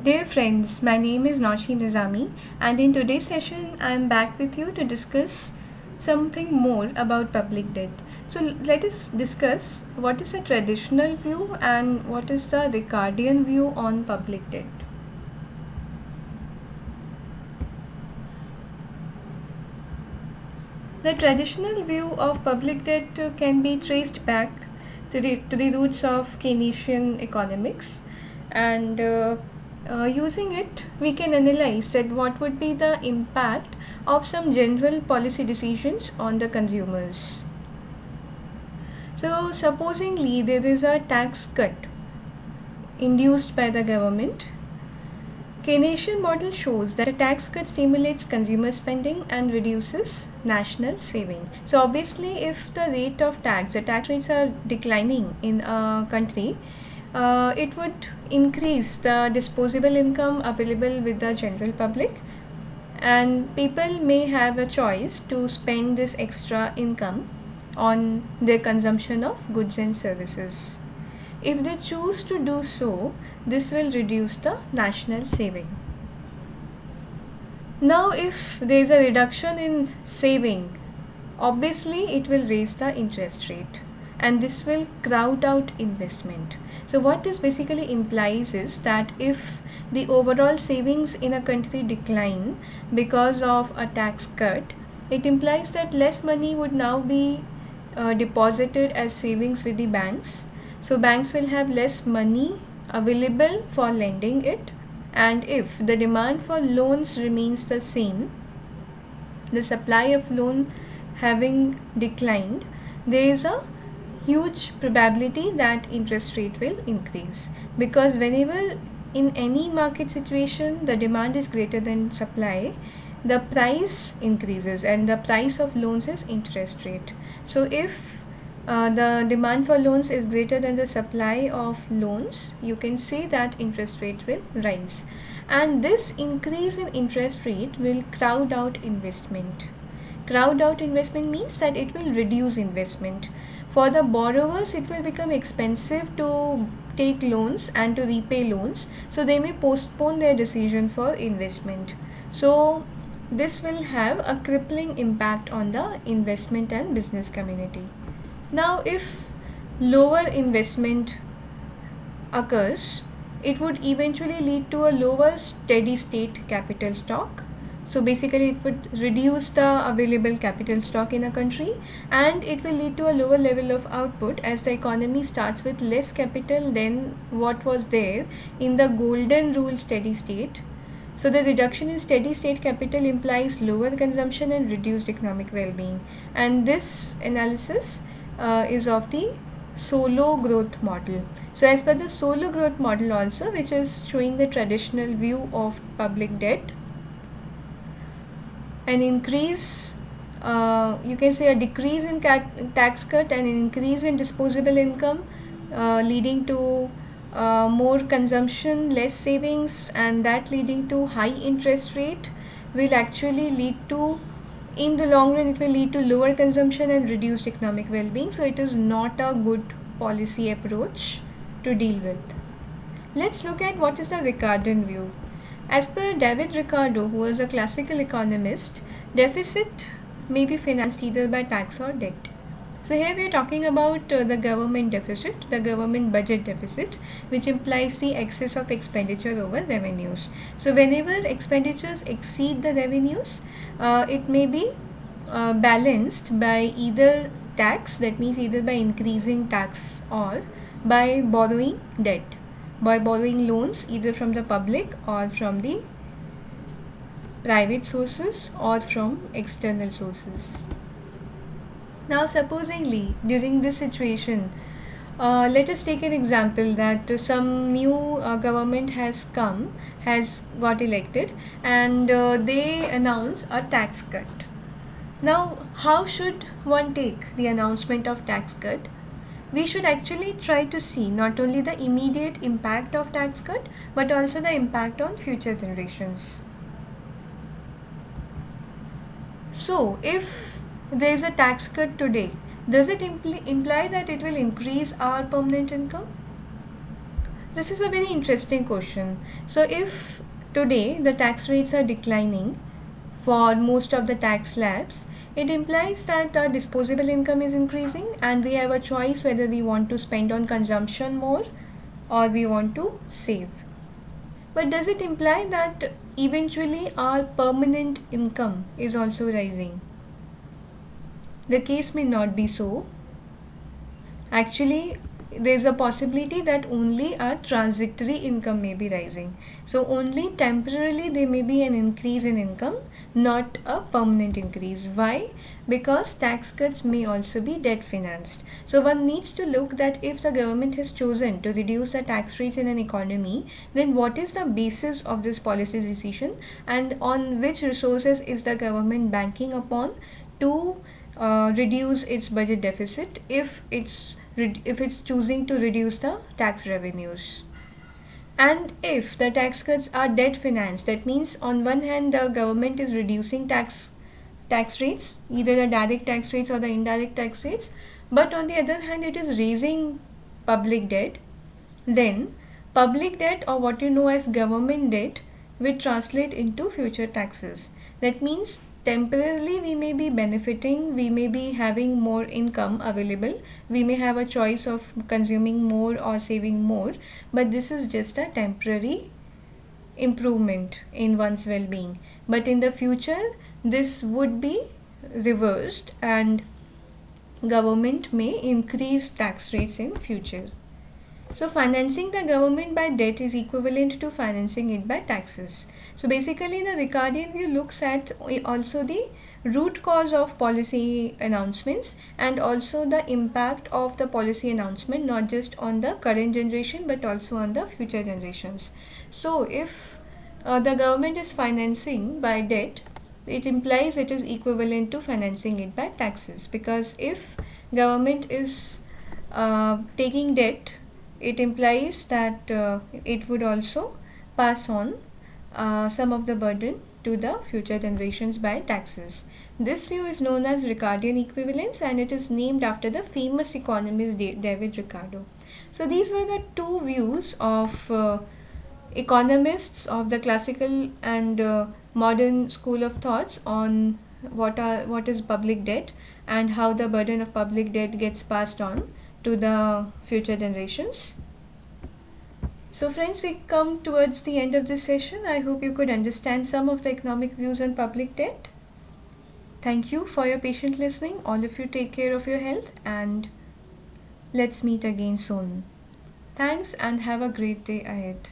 Dear friends, my name is Naushi Nizami, and in today's session, I am back with you to discuss something more about public debt. So, let us discuss what is a traditional view and what is the Ricardian view on public debt. The traditional view of public debt can be traced back to the roots of Keynesian economics, and using it, we can analyze that what would be the impact of some general policy decisions on the consumers. So, supposingly there is a tax cut induced by the government. Keynesian model shows that a tax cut stimulates consumer spending and reduces national saving. So obviously, if the rate of tax, the tax rates are declining in a country, it would increase the disposable income available with the general public, and people may have a choice to spend this extra income on their consumption of goods and services. If they choose to do so, this will reduce the national saving. Now, if there is a reduction in saving, obviously it will raise the interest rate, and this will crowd out investment. So, what this basically implies is that if the overall savings in a country decline because of a tax cut, it implies that less money would now be deposited as savings with the banks. So banks will have less money available for lending it, and if the demand for loans remains the same, the supply of loan having declined, there is a huge probability that interest rate will increase, because whenever in any market situation the demand is greater than supply, the price increases, and the price of loans is interest rate. So if the demand for loans is greater than the supply of loans, you can see that interest rate will rise, and this increase in interest rate will crowd out investment. Crowd out investment means that it will reduce investment. For the borrowers, it will become expensive to take loans and to repay loans, so they may postpone their decision for investment. So this will have a crippling impact on the investment and business community. Now, if lower investment occurs, it would eventually lead to a lower steady state capital stock. So basically, it would reduce the available capital stock in a country, and it will lead to a lower level of output as the economy starts with less capital than what was there in the golden rule steady state. So the reduction in steady state capital implies lower consumption and reduced economic well-being, and this analysis is of the solo growth model. So as per the solo growth model also, which is showing the traditional view of public debt, an increase, you can say a decrease in tax cut and an increase in disposable income, leading to more consumption, less savings, and that leading to high interest rate will actually lead to, in the long run, it will lead to lower consumption and reduced economic well-being. So it is not a good policy approach to deal with. Let's look at what is the Ricardian view. As per David Ricardo, who was a classical economist, deficit may be financed either by tax or debt. So here we are talking about the government deficit, the government budget deficit, which implies the excess of expenditure over revenues. So whenever expenditures exceed the revenues, it may be balanced by either tax, that means either by increasing tax, or by borrowing debt, by borrowing loans either from the public or from the private sources or from external sources. Now, supposingly during this situation, let us take an example that some new government has come, has got elected, and they announce a tax cut. Now, how should one take the announcement of tax cut? We should actually try to see not only the immediate impact of tax cut, but also the impact on future generations. So, if there is a tax cut today, does it imply that it will increase our permanent income? This is a very interesting question. So, if today the tax rates are declining for most of the tax slabs, it implies that our disposable income is increasing and we have a choice whether we want to spend on consumption more or we want to save. But does it imply that eventually our permanent income is also rising? The case may not be so. Actually, there's a possibility that only our transitory income may be rising. So, only temporarily there may be an increase in income, not a permanent increase. Why? Because tax cuts may also be debt financed. So, one needs to look that if the government has chosen to reduce the tax rates in an economy, then what is the basis of this policy decision and on which resources is the government banking upon to reduce its budget deficit if it's choosing to reduce the tax revenues. And if the tax cuts are debt financed, that means on one hand the government is reducing tax rates, either the direct tax rates or the indirect tax rates, but on the other hand it is raising public debt, then public debt, or what you know as government debt, will translate into future taxes. That means temporarily we may be benefiting, we may be having more income available, we may have a choice of consuming more or saving more, but this is just a temporary improvement in one's well-being. But in the future this would be reversed and government may increase tax rates in future. So financing the government by debt is equivalent to financing it by taxes. So basically the Ricardian view looks at also the root cause of policy announcements and also the impact of the policy announcement not just on the current generation but also on the future generations. So if the government is financing by debt, it implies it is equivalent to financing it by taxes, because if government is taking debt, it implies that it would also pass on some of the burden to the future generations by taxes. This view is known as Ricardian equivalence and it is named after the famous economist David Ricardo. So these were the two views of economists of the classical and modern school of thoughts on what is public debt and how the burden of public debt gets passed on to the future generations. So friends, we come towards the end of this session. I hope you could understand some of the economic views on public debt. Thank you for your patient listening. All of you take care of your health and let's meet again soon. Thanks and have a great day ahead.